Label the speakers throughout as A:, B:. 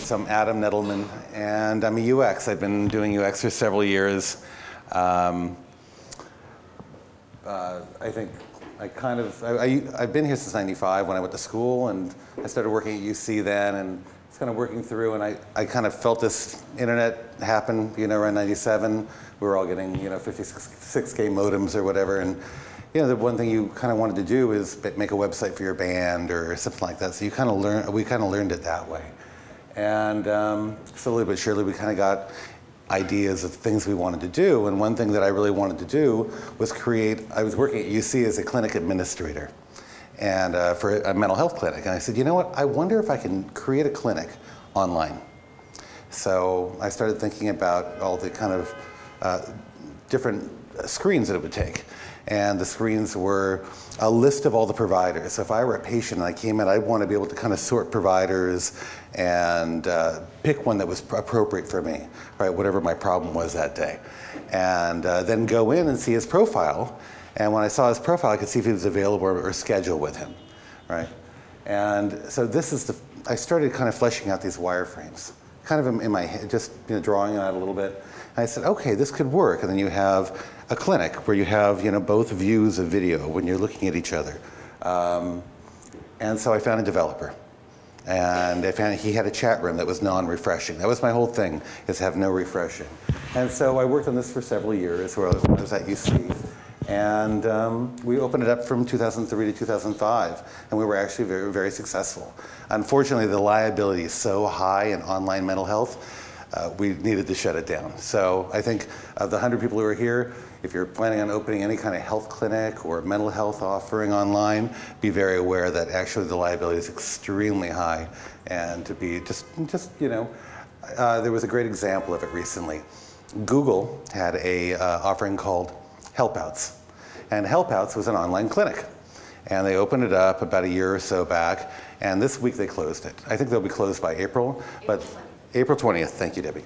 A: So I'm Adam Nettleman, and I'm a UX. I've been doing UX for several years. I think I've been here since '95 when I went to school, and I started working at UC then, and it's kind of working through, and I kind of felt this internet happen, around '97. We were all getting, 56K modems or whatever, and the one thing you kind of wanted to do is make a website for your band or something like that. So we kind of learned it that way. And slowly but surely, we kind of got ideas of things we wanted to do. And one thing that I really wanted to do was I was working at UC as a clinic administrator and for a mental health clinic. And I said, you know what, I wonder if I can create a clinic online. So I started thinking about all the kind of different screens that it would take. And the screens were a list of all the providers. So if I were a patient and I came in, I'd want to be able to kind of sort providers and pick one that was appropriate for me, right? Whatever my problem was that day. And then go in and see his profile. And when I saw his profile, I could see if he was available or schedule with him, right? And so I started kind of fleshing out these wireframes, kind of in my head, just drawing it out a little bit. And I said, okay, this could work. And then you have a clinic where you have both views of video when you're looking at each other. And so I found a developer. And I found he had a chat room that was non-refreshing. That was my whole thing, is have no refreshing. And so I worked on this for several years when I was at UC. And we opened it up from 2003 to 2005. And we were actually very, very successful. Unfortunately, the liability is so high in online mental health, we needed to shut it down. So I think of the 100 people who are here, if you're planning on opening any kind of health clinic or mental health offering online, be very aware that actually the liability is extremely high. And to be there was a great example of it recently. Google had a offering called Helpouts. And Helpouts was an online clinic. And they opened it up about a year or so back. And this week they closed it. I think they'll be closed by April. But April 20th, thank you, Debbie.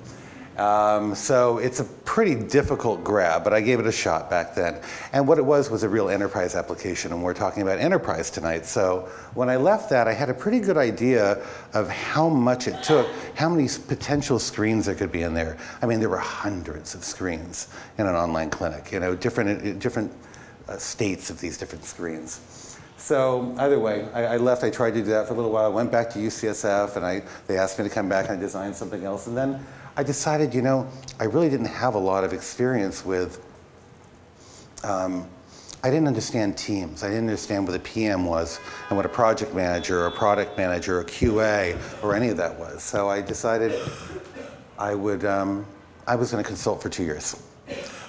A: So it's a pretty difficult grab, but I gave it a shot back then. And what it was a real enterprise application, and we're talking about enterprise tonight. So when I left that, I had a pretty good idea of how much it took, how many potential screens there could be in there. I mean, there were hundreds of screens in an online clinic, different states of these different screens. So either way, I left. I tried to do that for a little while. I went back to UCSF, and they asked me to come back, and I designed something else. And then I decided, I really didn't have a lot of experience with, I didn't understand teams. I didn't understand what a PM was and what a project manager or a product manager or QA or any of that was. So I decided I was going to consult for 2 years.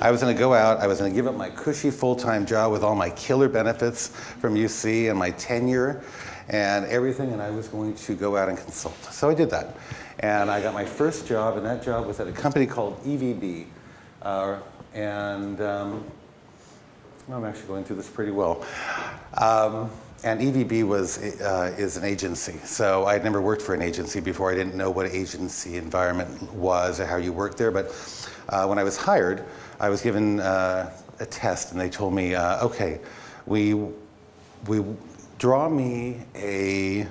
A: I was going to go out, I was going to give up my cushy full-time job with all my killer benefits from UC and my tenure and everything, and I was going to go out and consult. So I did that. And I got my first job, and that job was at a company called EVB. I'm actually going through this pretty well. And EVB is an agency. So I had never worked for an agency before. I didn't know what agency environment was or how you worked there. But when I was hired, I was given a test, and they told me, okay, we draw me a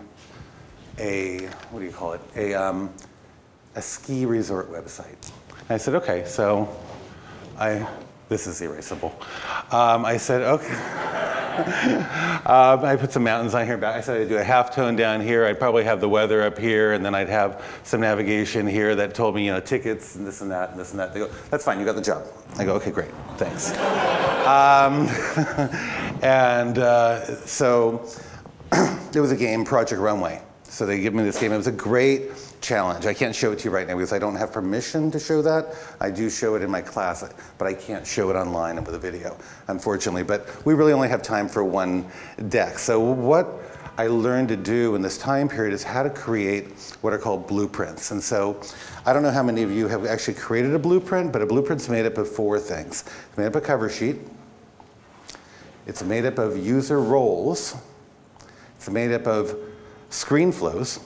A: what do you call it? A ski resort website. And I said, okay, so this is erasable. I said, okay. I put some mountains on here back. I said I'd do a halftone down here. I'd probably have the weather up here, and then I'd have some navigation here that told me, tickets and this and that and this and that. They go, that's fine, you got the job. I go, okay, great, thanks. So it was a game, Project Runway. So they give me this game. It was a great challenge. I can't show it to you right now because I don't have permission to show that. I do show it in my class, but I can't show it online with a video, unfortunately. But we really only have time for one deck. So what I learned to do in this time period is how to create what are called blueprints. And so I don't know how many of you have actually created a blueprint, but a blueprint's made up of 4 things. It's made up of a cover sheet. It's made up of user roles. It's made up of screen flows,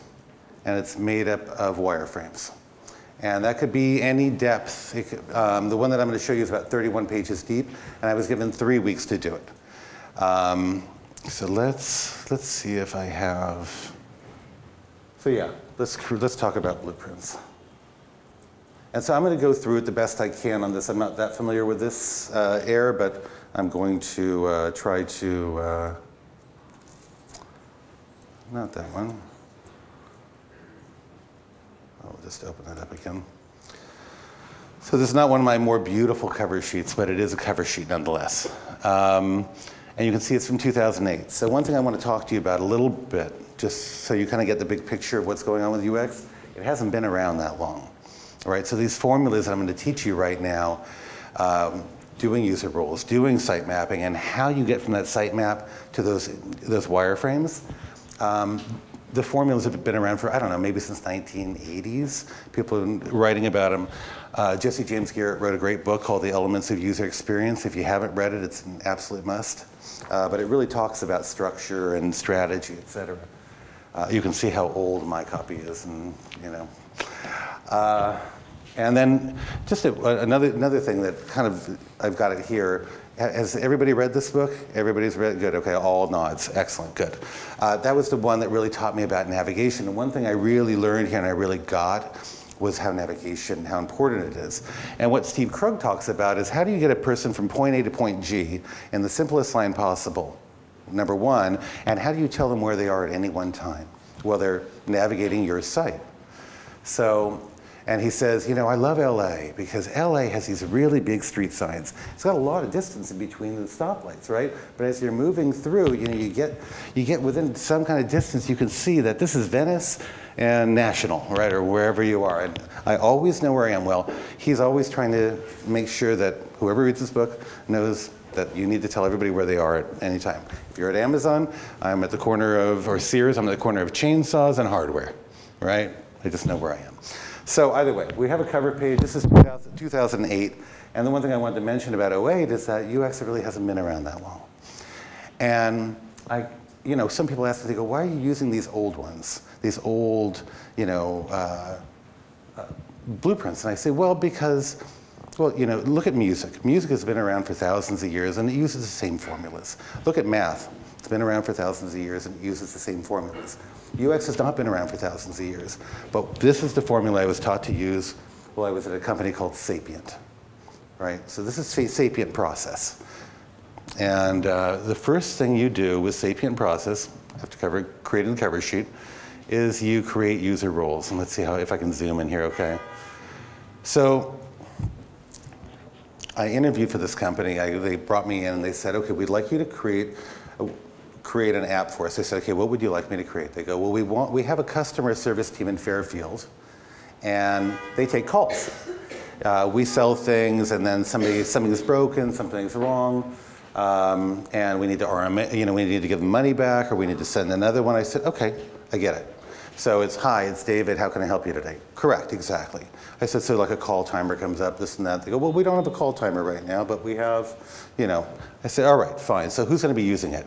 A: and it's made up of wireframes. And that could be any depth. The one that I'm going to show you is about 31 pages deep, and I was given 3 weeks to do it. So let's see if I have So yeah, let's talk about blueprints. And so I'm going to go through it the best I can on this. I'm not that familiar with this area, but I'm going to try to, not that one. I'll just open that up again. So this is not one of my more beautiful cover sheets, but it is a cover sheet nonetheless. And you can see it's from 2008. So one thing I want to talk to you about a little bit, just so you kind of get the big picture of what's going on with UX, it hasn't been around that long. All right, so these formulas that I'm going to teach you right now, doing user roles, doing site mapping, and how you get from that site map to those wireframes. The formulas have been around for, I don't know, maybe since 1980s. People have been writing about them. Jesse James Garrett wrote a great book called The Elements of User Experience. If you haven't read it, it's an absolute must. But it really talks about structure and strategy, et cetera. You can see how old my copy is, and you know. And then just another thing that kind of, I've got it here. Has everybody read this book? Everybody's read it? Good, okay, all nods, excellent, good. That was the one that really taught me about navigation. And one thing I really learned here and I really got was how navigation, how important it is. And what Steve Krug talks about is how do you get a person from point A to point G in the simplest line possible, number one, and how do you tell them where they are at any one time while they're navigating your site? So, and he says, you know, I love LA because LA has these really big street signs. It's got a lot of distance in between the stoplights, right? But as you're moving through, you know, you get within some kind of distance, you can see that this is Venice and National, right, or wherever you are. And I always know where I am. Well, he's always trying to make sure that whoever reads this book knows that you need to tell everybody where they are at any time. If you're at Amazon, I'm at the corner of, or Sears, I'm at the corner of chainsaws and hardware, right? I just know where I am. So either way, we have a cover page. This is 2008. And the one thing I wanted to mention about '08 is that UX really hasn't been around that long. And you know, some people ask me, they go, why are you using these old ones? These old, you know, blueprints. And I say, well, because, well, you know, look at music. Music has been around for thousands of years and it uses the same formulas. Look at math. It's been around for thousands of years and it uses the same formulas. UX has not been around for thousands of years, but this is the formula I was taught to use while I was at a company called Sapient, right? So this is Sapient Process. And the first thing you do with Sapient Process, after creating the cover sheet, is you create user roles. And let's see if I can zoom in here, okay? So I interviewed for this company. They brought me in and they said, okay, we'd like you to create an app for us. I said, okay, what would you like me to create? They go, well, we have a customer service team in Fairfield, and they take calls. We sell things, and then something's broken, something's wrong, and we need to we need to give them money back, or we need to send another one. I said, okay, I get it. So it's, hi, it's David, how can I help you today? Correct, exactly. I said, so like a call timer comes up, this and that. They go, well, we don't have a call timer right now, but we have, you know. I said, all right, fine, so who's gonna be using it?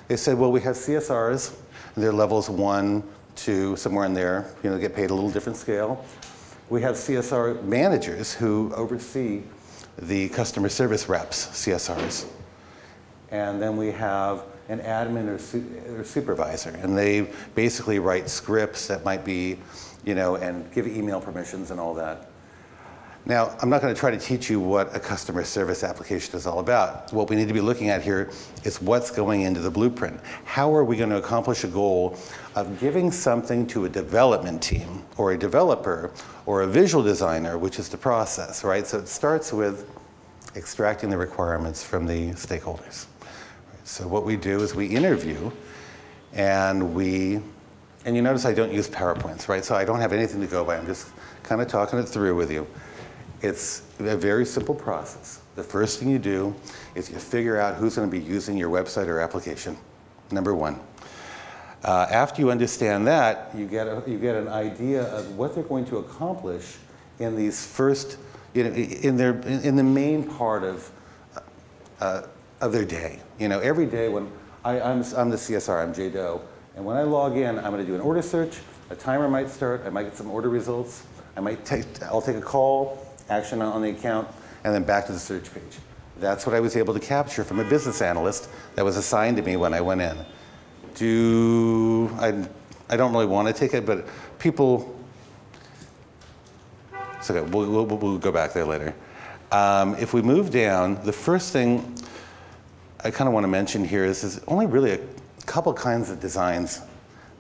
A: They said, well, we have CSRs, and they're levels 1, 2, somewhere in there, you know, get paid a little different scale. We have CSR managers who oversee the customer service reps, CSRs. And then we have an admin or supervisor, and they basically write scripts that might be, you know, and give email permissions and all that. Now, I'm not going to try to teach you what a customer service application is all about. What we need to be looking at here is what's going into the blueprint. How are we going to accomplish a goal of giving something to a development team or a developer or a visual designer, which is the process, right? So it starts with extracting the requirements from the stakeholders. So what we do is we interview, and you notice I don't use PowerPoints, right? So I don't have anything to go by. I'm just kind of talking it through with you. It's a very simple process. The first thing you do is you figure out who's going to be using your website or application, number one. After you understand that, you get an idea of what they're going to accomplish in these first, you know, in the main part of their day. You know, every day when I'm the CSR, I'm J. Doe, and when I log in, I'm going to do an order search. A timer might start. I might get some order results. I'll take a call, action on the account, and then back to the search page. That's what I was able to capture from a business analyst that was assigned to me when I went in. I don't really want to take it, but people, it's okay, we'll go back there later. If we move down, the first thing I kind of want to mention here is there's only really a couple kinds of designs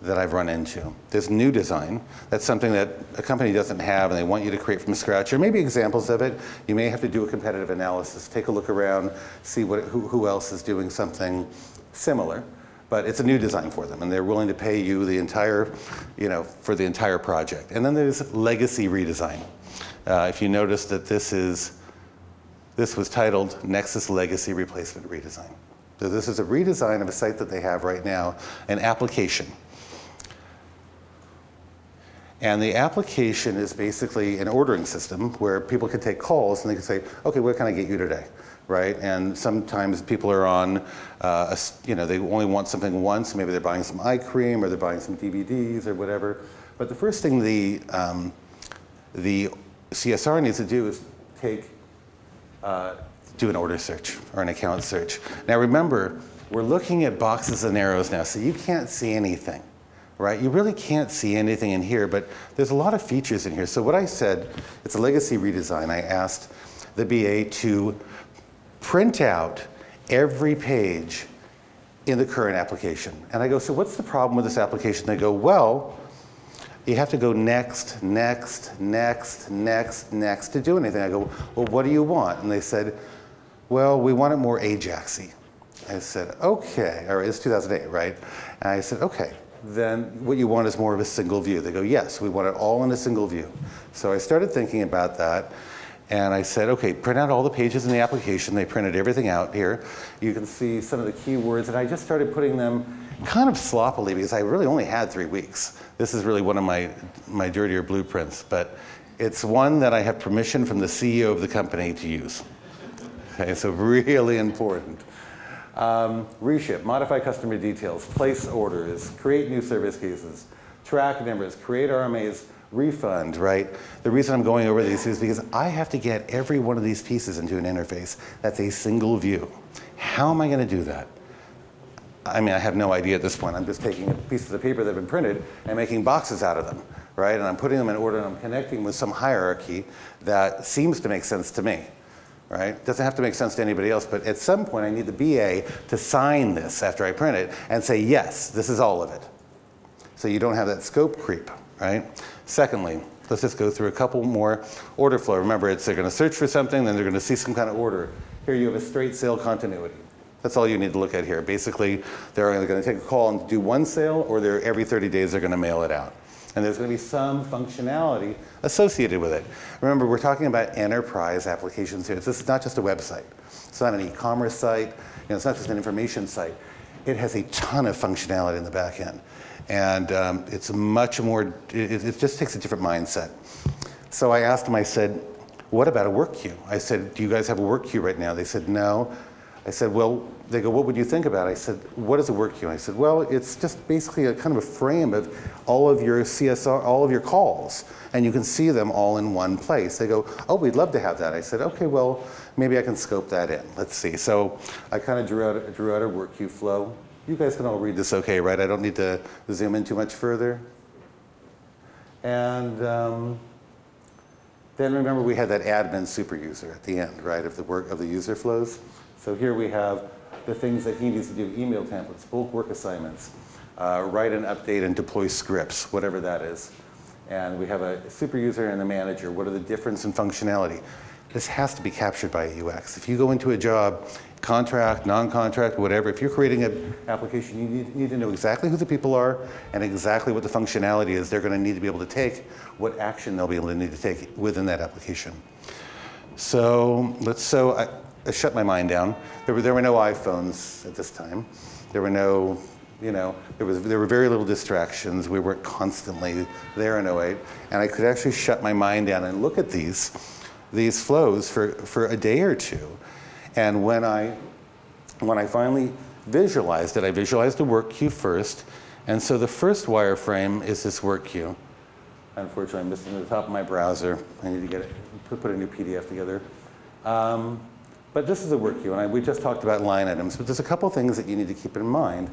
A: that I've run into. There's new design. That's something that a company doesn't have and they want you to create from scratch, or maybe examples of it. You may have to do a competitive analysis, take a look around, see who else is doing something similar. But it's a new design for them, and they're willing to pay you the entire, for the entire project. And then there's legacy redesign. If you notice that this was titled Nexus Legacy Replacement Redesign. So this is a redesign of a site that they have right now, an application. And the application is basically an ordering system where people can take calls and they can say, okay, what can I get you today? Right? And sometimes people are on, they only want something once. Maybe they're buying some eye cream or they're buying some DVDs or whatever. But the first thing the CSR needs to do is do an order search or an account search. Now remember, we're looking at boxes and arrows now, so you can't see anything, right? You really can't see anything in here, but there's a lot of features in here. So what I said, it's a legacy redesign. I asked the BA to print out every page in the current application. And I go, so what's the problem with this application? They go, well, you have to go next, next, next, next, next to do anything. I go, well, what do you want? And they said, well, we want it more Ajaxy. I said, okay, or it's 2008, right? And I said, okay, then what you want is more of a single view. They go, yes, we want it all in a single view. So I started thinking about that. And I said, okay, print out all the pages in the application. They printed everything out here. You can see some of the keywords, and I just started putting them kind of sloppily because I really only had 3 weeks. This is really one of my dirtier blueprints, but it's one that I have permission from the CEO of the company to use. Okay, so really important. Reship, modify customer details, place orders, create new service cases, track numbers, create RMAs, refund, right? The reason I'm going over these is because I have to get every one of these pieces into an interface that's a single view. How am I going to do that? I mean, I have no idea at this point. I'm just taking pieces of paper that have been printed and making boxes out of them, right? And I'm putting them in order and I'm connecting with some hierarchy that seems to make sense to me, right? Doesn't have to make sense to anybody else, but at some point I need the BA to sign this after I print it and say, yes, this is all of it. So you don't have that scope creep, right? Secondly, let's just go through a couple more order flow. Remember, they're going to search for something, then they're going to see some kind of order. Here you have a straight sale continuity. That's all you need to look at here. Basically, they're either going to take a call and do one sale, or every 30 days they're going to mail it out. And there's going to be some functionality associated with it. Remember, we're talking about enterprise applications here. This is not just a website. It's not an e-commerce site. It's not just an information site. It has a ton of functionality in the back end. And it's much more, it just takes a different mindset. So I asked them, I said, what about a work queue? I said, do you guys have a work queue right now? They said, no. I said, well, they go, what would you think about it? I said, what is a work queue? I said, well, it's just basically a kind of a frame of all of your CSR, all of your calls, and you can see them all in one place. They go, oh, we'd love to have that. I said, okay, well, maybe I can scope that in. Let's see. So I kind of drew out a work queue flow. You guys can all read this okay, right? I don't need to zoom in too much further. And then remember we had that admin super user at the end, right, of the user flows. So here we have the things that he needs to do: email templates, bulk work assignments, write and update and deploy scripts, whatever that is. And we have a super user and a manager. What are the difference in functionality? This has to be captured by a UX. If you go into a job, contract, non-contract, whatever, if you're creating an application, you need to know exactly who the people are and exactly what the functionality is they're going to need to be able to take, what action they'll be able to need to take within that application. So I shut my mind down. There were no iPhones at this time. There were no, there were very little distractions. We weren't constantly there in '08. And I could actually shut my mind down and look at these flows for a day or two. And when I finally visualized it, I visualized a work queue first. And so the first wireframe is this work queue. Unfortunately, I'm missing the top of my browser. I need to get it, put a new PDF together. But this is a work queue, and we just talked about line items, but there's a couple things that you need to keep in mind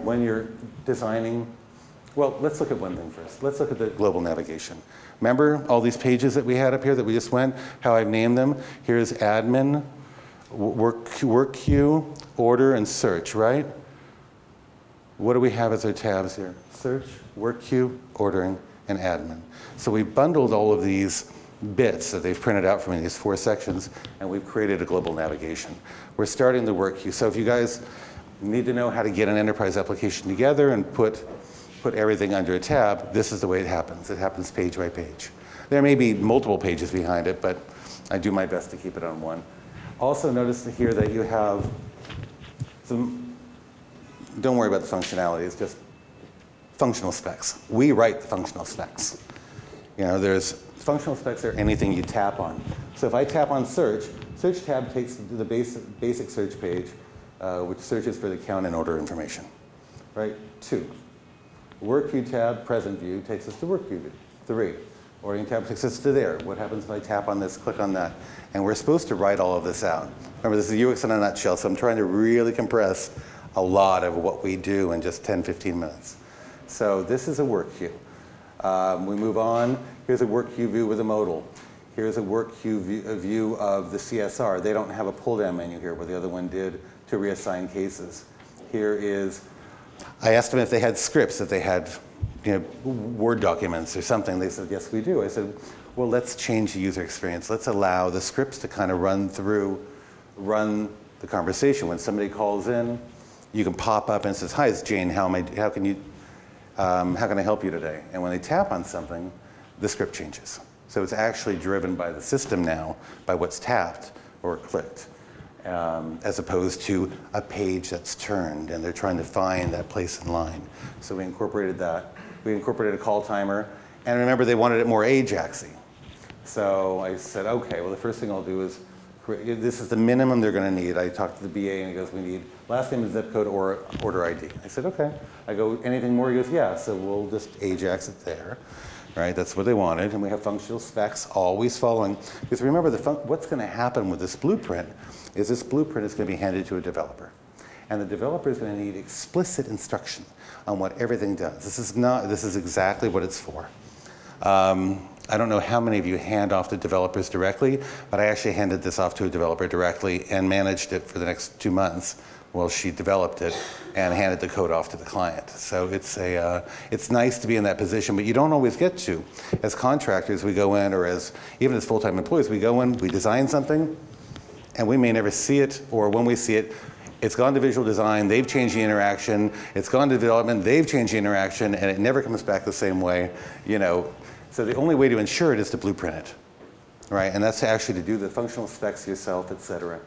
A: when you're designing Well, let's look at one thing first. Let's look at the global navigation. Remember all these pages that we had up here that we just went, how I've named them? Here's admin, work queue, order, and search, right? What do we have as our tabs here? Search, work queue, ordering, and admin. So we bundled all of these bits that they've printed out from me, these 4 sections, and we've created a global navigation. We're starting the work queue. So if you guys need to know how to get an enterprise application together and put everything under a tab, this is the way it happens. It happens page by page. There may be multiple pages behind it, but I do my best to keep it on one. Also notice here that you have some, don't worry about the functionality, it's just functional specs. We write the functional specs. You know, there's functional specs are anything you tap on. So if I tap on search, search tab takes to the basic search page, which searches for the count and order information, right? 2. Work queue tab, present view, takes us to work queue view. 3. Ordering tab takes us to there. What happens if I tap on this, click on that? And we're supposed to write all of this out. Remember, this is UX in a nutshell, so I'm trying to really compress a lot of what we do in just 10, 15 minutes. So this is a work queue. We move on. Here's a work queue view with a modal. Here's a work queue view of the CSR. They don't have a pull-down menu here, where the other one did to reassign cases. Here is, I asked them if they had scripts, if they had Word documents or something. They said, yes, we do. I said, well, let's change the user experience. Let's allow the scripts to kind of run the conversation. When somebody calls in, you can pop up and says, hi, it's Jane. How can I help you today? And when they tap on something, the script changes. So it's actually driven by the system now, by what's tapped or clicked, as opposed to a page that's turned and they're trying to find that place in line. So we incorporated that. We incorporated a call timer. And remember, they wanted it more Ajaxy. So I said, okay, well, the first thing I'll do is, this is the minimum they're going to need. I talked to the BA and he goes, we need last name and zip code or order ID. I said, okay. I go, anything more? He goes, yeah, so we'll just Ajax it there. Right, that's what they wanted, and we have functional specs always following. Because remember, what's going to happen with this blueprint is this blueprint is going to be handed to a developer. And the developer is going to need explicit instruction on what everything does. This is exactly what it's for. I don't know how many of you hand off to developers directly, but I actually handed this off to a developer directly and managed it for the next 2 months while she developed it and handed the code off to the client. So it's nice to be in that position, but you don't always get to. As contractors, we go in, or even as full-time employees, we go in, we design something, and we may never see it, or when we see it, it's gone to visual design, they've changed the interaction, it's gone to development, they've changed the interaction, and it never comes back the same way, So the only way to ensure it is to blueprint it, right? And that's actually to do the functional specs yourself, et cetera.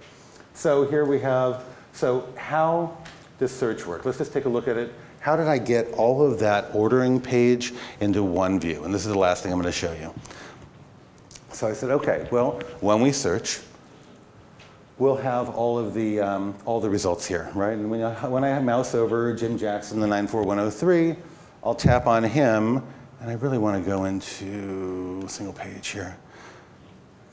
A: So here we have, so how does search work? Let's just take a look at it. How did I get all of that ordering page into one view? And this is the last thing I'm going to show you. So I said, okay, well, when we search, we'll have all the results here, right? And when I mouse over Jim Jackson, the 94103, I'll tap on him, and I really want to go into single page here.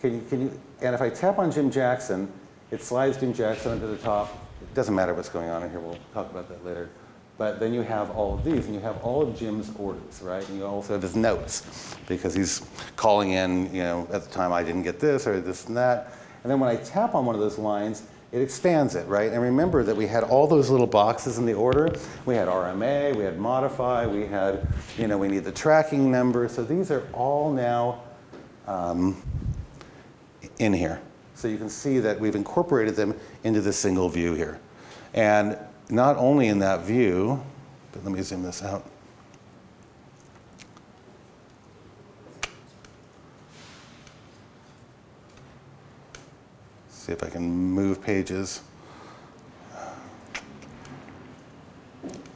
A: And if I tap on Jim Jackson, it slides Jim Jackson onto the top. It doesn't matter what's going on in here. We'll talk about that later. But then you have all of these, and you have all of Jim's orders, right? And you also have his notes, because he's calling in, at the time I didn't get this or this and that. And then when I tap on one of those lines, it expands it, right? And remember that we had all those little boxes in the order. We had RMA, we had modify, we had, we need the tracking number. So these are all now in here. So you can see that we've incorporated them into this single view here. And not only in that view, but let me zoom this out. See if I can move pages.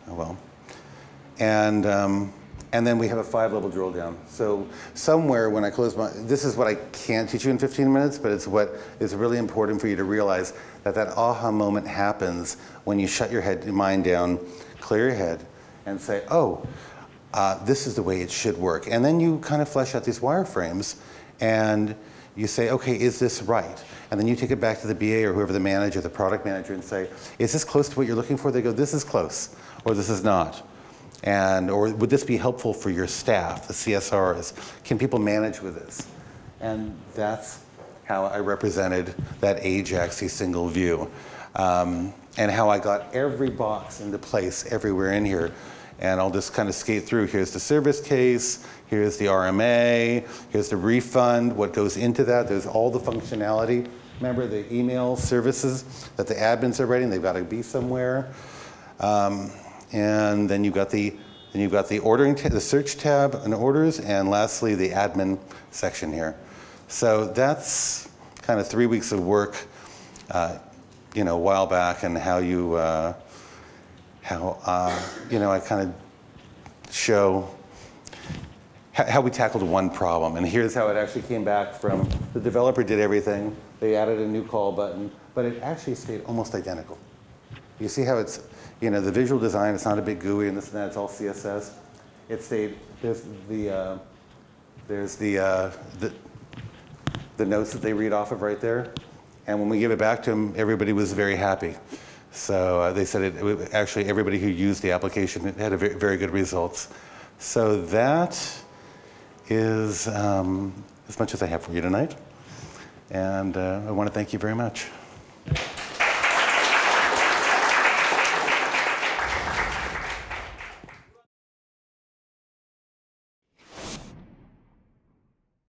A: Oh well. And then we have a 5-level drill down. So somewhere when I close this is what I can't teach you in 15 minutes, but it's what is really important for you to realize, that aha moment happens when you shut your mind down, clear your head, and say, oh, this is the way it should work. And then you kind of flesh out these wireframes, and you say, okay, is this right? And then you take it back to the BA or whoever the manager, the product manager, and say, is this close to what you're looking for? They go, this is close, or this is not. or would this be helpful for your staff, the CSRs? Can people manage with this? And that's how I represented that AJAX single view. And how I got every box into place everywhere in here. And I'll just kind of skate through. Here's the service case, here's the RMA, here's the refund, what goes into that. There's all the functionality. Remember the email services that the admins are writing, they've got to be somewhere. And then you've got the ordering, the search tab and orders, and lastly the admin section here. So that's kind of 3 weeks of work, you know, a while back, and how you, you know, I kind of show how we tackled one problem. And here's how it actually came back from the developer did everything. They added a new call button, but it actually stayed almost identical. You see how it's, you know, the visual design, it's not a big GUI and this and that, it's all CSS. It stayed, there's the notes that they read off of right there. And when we give it back to them, everybody was very happy. So they said actually everybody who used the application had very, very good results. So that is as much as I have for you tonight. And I want to thank you very much.